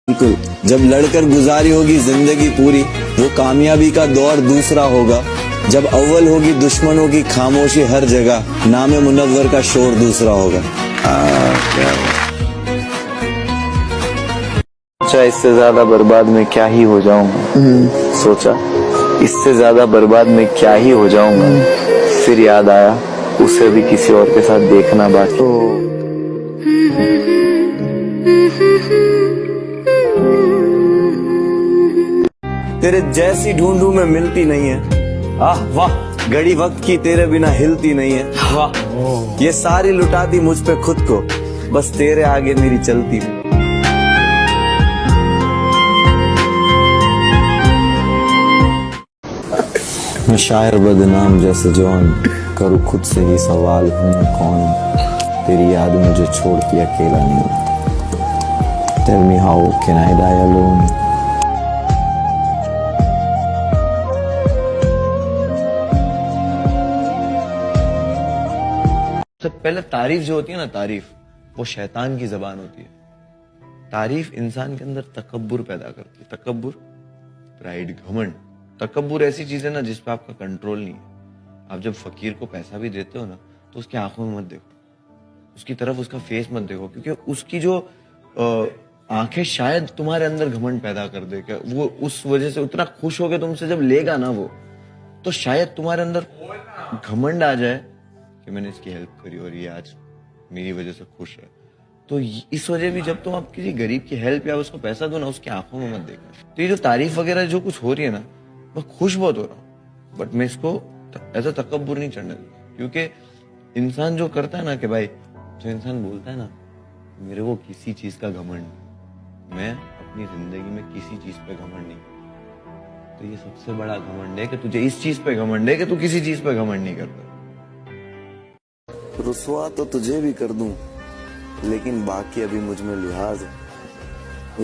बिल्कुल, जब लड़कर गुजारी होगी जिंदगी पूरी, वो कामयाबी का दौर दूसरा होगा। जब अव्वल होगी दुश्मनों की खामोशी हर जगह, नामे मुनव्वर का शोर दूसरा होगा। क्या सोचा इससे ज्यादा बर्बाद में क्या ही हो जाऊंगा। सोचा इससे ज्यादा बर्बाद में क्या ही हो जाऊंगा। फिर याद आया उसे भी किसी और के साथ देखना बाकी। तेरे जैसी ढूंढूं मैं मिलती नहीं है। आह वाह, घड़ी वक्त की तेरे बिना हिलती नहीं है। वाह, ये सारी लुटाती मुझ पे खुद को, बस तेरे आगे मेरी चलती। मैं शायर बदनाम जैसे जौन करूँ खुद से ही सवाल, हूँ मैं कौन। तेरी याद मुझे छोड़ के अकेला नहीं। Tell me how can I die alone? सबसे पहले तारीफ जो होती है ना, तारीफ वो शैतान की जबान होती है। तारीफ इंसान के अंदर तकब्बुर पैदा करती है। तकब्बुर, प्राइड, घमंड। तकब्बुर ऐसी चीज है ना जिस पे आपका कंट्रोल नहीं है। आप जब फकीर को पैसा भी देते हो ना, तो उसकी आंखों में मत देखो, उसकी तरफ उसका फेस मत देखो, क्योंकि उसकी जो आंखें शायद तुम्हारे अंदर घमंड पैदा कर दे। क्या वो उस वजह से उतना खुश हो गया तुमसे जब लेगा ना वो, तो शायद तुम्हारे अंदर घमंड आ जाए कि मैंने इसकी हेल्प करी और ये आज मेरी वजह से खुश है। तो इस वजह भी जब तुम आप किसी गरीब की हेल्प या उसको पैसा दो ना, उसकी आंखों में मत देखना। तो ये जो तारीफ वगैरह जो कुछ हो रही है ना, मैं खुश बहुत हो रहा हूँ, बट मैं इसको ऐसा तकब्बुर नहीं चढ़ने दूंगा। क्योंकि इंसान जो करता है ना कि भाई, जो इंसान बोलता है ना मेरे को किसी चीज का घमंड, मैं अपनी जिंदगी में किसी चीज पे घमंड नहीं, तो ये सबसे बड़ा घमंड है कि तुझे इस चीज पे घमंड है कि तू किसी चीज पे घमंड नहीं करता। रुसवा तो तुझे भी कर दूं, लेकिन बाकी अभी मुझ में लिहाज है।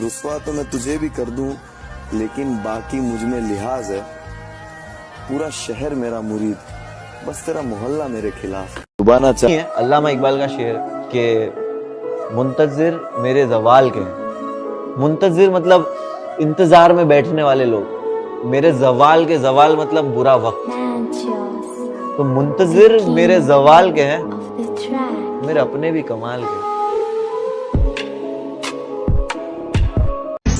रुसवा तो मैं तुझे भी कर दूं, लेकिन बाकी मुझ में लिहाज है। पूरा शहर मेरा मुरीद, बस तेरा मोहल्ला मेरे खिलाफ। डुबाना चाहिए। अल्लामा इकबाल का शेर के मुंतजिर मेरे जवाल के हैं। मुंतजिर मतलब इंतजार में बैठने वाले लोग, मेरे जवाल के, जवाल मतलब बुरा वक्त। तो मुंतजिर मेरे जवाल के हैं, मेरे अपने भी कमाल के।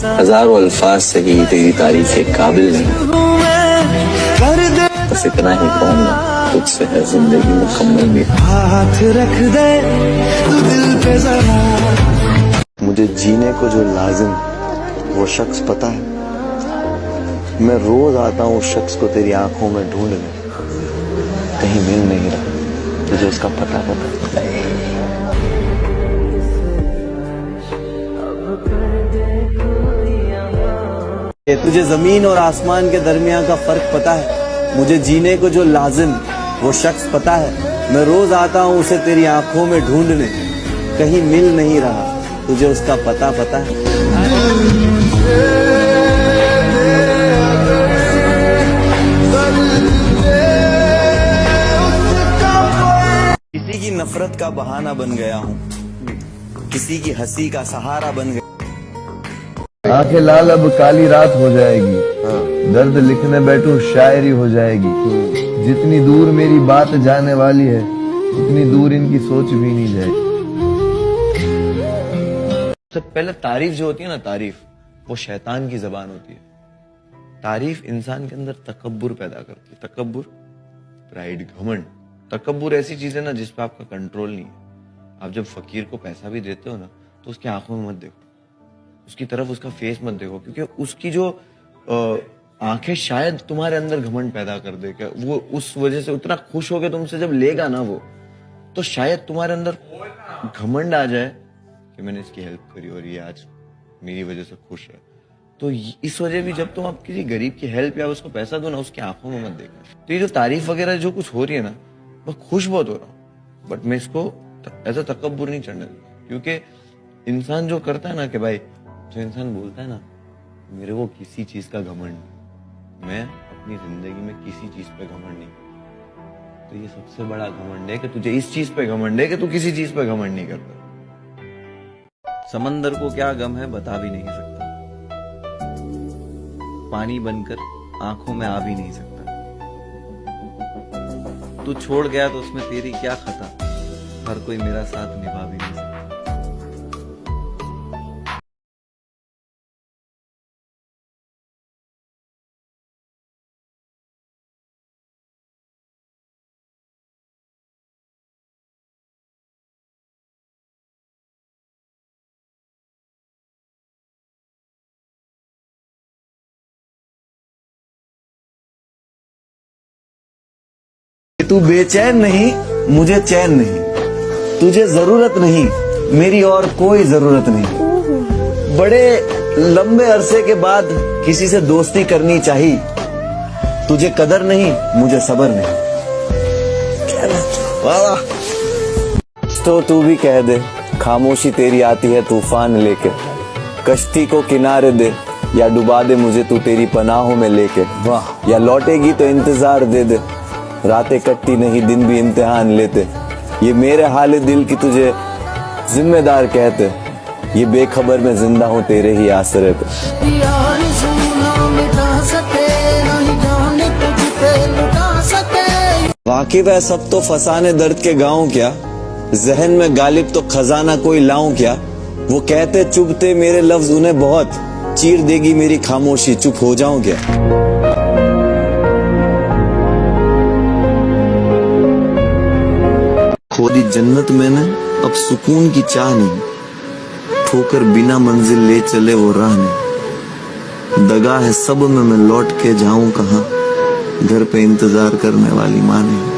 हजारों अल्फाज से ही तेरी तारीफ के काबिल नहीं, बस इतना ही कहूंगा तुझसे है जिंदगी मुकम्मल में। हाथ रख दे तू दिल पे जरा। मुझे जीने को जो लाजिम वो शख्स पता है। मैं रोज आता हूँ उस शख्स को तेरी आंखों में ढूंढने, कहीं मिल नहीं रहा, तुझे उसका पता पता। तुझे जमीन और आसमान के दरमियान का फर्क पता है। मुझे जीने को जो लाजिम वो शख्स पता है। मैं रोज आता हूँ उसे तेरी आंखों में ढूंढने, कहीं मिल नहीं रहा, तुझे उसका पता पता है। किसी की नफरत का बहाना बन गया हूँ, किसी की हंसी का सहारा बन गया। आंखें लाल अब काली रात हो जाएगी, दर्द लिखने बैठूं शायरी हो जाएगी। जितनी दूर मेरी बात जाने वाली है, उतनी दूर इनकी सोच भी नहीं जाएगी। सबसे पहले तारीफ जो होती है ना, तारीफ वो शैतान की जबान होती है। तारीफ इंसान के अंदर तकब्बुर पैदा करती है। तकब्बुर, प्राइड, घमंड। तकब्बुर ऐसी चीज है ना जिस पे आपका कंट्रोल नहीं है। आप जब फकीर को पैसा भी देते हो ना, तो उसकी आंखों में मत देखो, उसकी तरफ उसका फेस मत देखो, क्योंकि उसकी जो आंखें शायद तुम्हारे अंदर घमंड पैदा कर दे। क्या वो उस वजह से उतना खुश हो गया तुमसे जब लेगा ना वो, तो शायद तुम्हारे अंदर घमंड आ जाए कि मैंने इसकी हेल्प करी और ये आज मेरी वजह से खुश है। तो इस वजह भी जब तुम आप किसी गरीब की हेल्प या उसको पैसा दो ना, उसकी आंखों में मत देखना। तो ये जो तारीफ वगैरह जो कुछ हो रही है ना, मैं खुश बहुत हो रहा हूँ, बट मैं इसको ऐसा तकब्बुर नहीं चढ़ने दूंगा। क्योंकि इंसान जो करता है ना कि भाई, जो इंसान बोलता है ना मेरे को किसी चीज का घमंड, मैं अपनी जिंदगी में किसी चीज पे घमंड नहीं, तो ये सबसे बड़ा घमंड है कि तुझे इस चीज पे घमंड है कि तू किसी चीज पे घमंड नहीं करता। समंदर को क्या गम है बता भी नहीं सकता, पानी बनकर आंखों में आ भी नहीं सकता। तू छोड़ गया तो उसमें तेरी क्या खता, हर कोई मेरा साथ निभा भी नहीं सकता। तू बेचैन नहीं, मुझे चैन नहीं, तुझे जरूरत नहीं, मेरी और कोई जरूरत नहीं। बड़े लंबे अरसे के बाद किसी से दोस्ती करनी चाहिए, तुझे कदर नहीं, मुझे सब्र नहीं। वाह। तो तू भी कह दे, खामोशी तेरी आती है तूफान लेके, कश्ती को किनारे दे या डुबा दे मुझे तू तेरी पनाहों में लेके। वाह। या लौटेगी तो इंतजार दे दे, रातें कटती नहीं दिन भी इम्तिहान लेते। ये मेरे हाल दिल की तुझे जिम्मेदार कहते, ये बेखबर में जिंदा हूँ तेरे ही आसरे पे। वाकिफ है सब तो फसाने दर्द के गाँव क्या, जहन में गालिब तो खजाना कोई लाऊं क्या। वो कहते चुभते मेरे लफ्ज उन्हें बहुत, चीर देगी मेरी खामोशी, चुप हो जाऊं क्या। खोदी जन्नत मैंने अब सुकून की चाह नहीं, ठोकर बिना मंजिल ले चले वो राह नहीं। दगा है सब में मैं लौट के जाऊं कहां, घर पे इंतजार करने वाली माँ नहीं।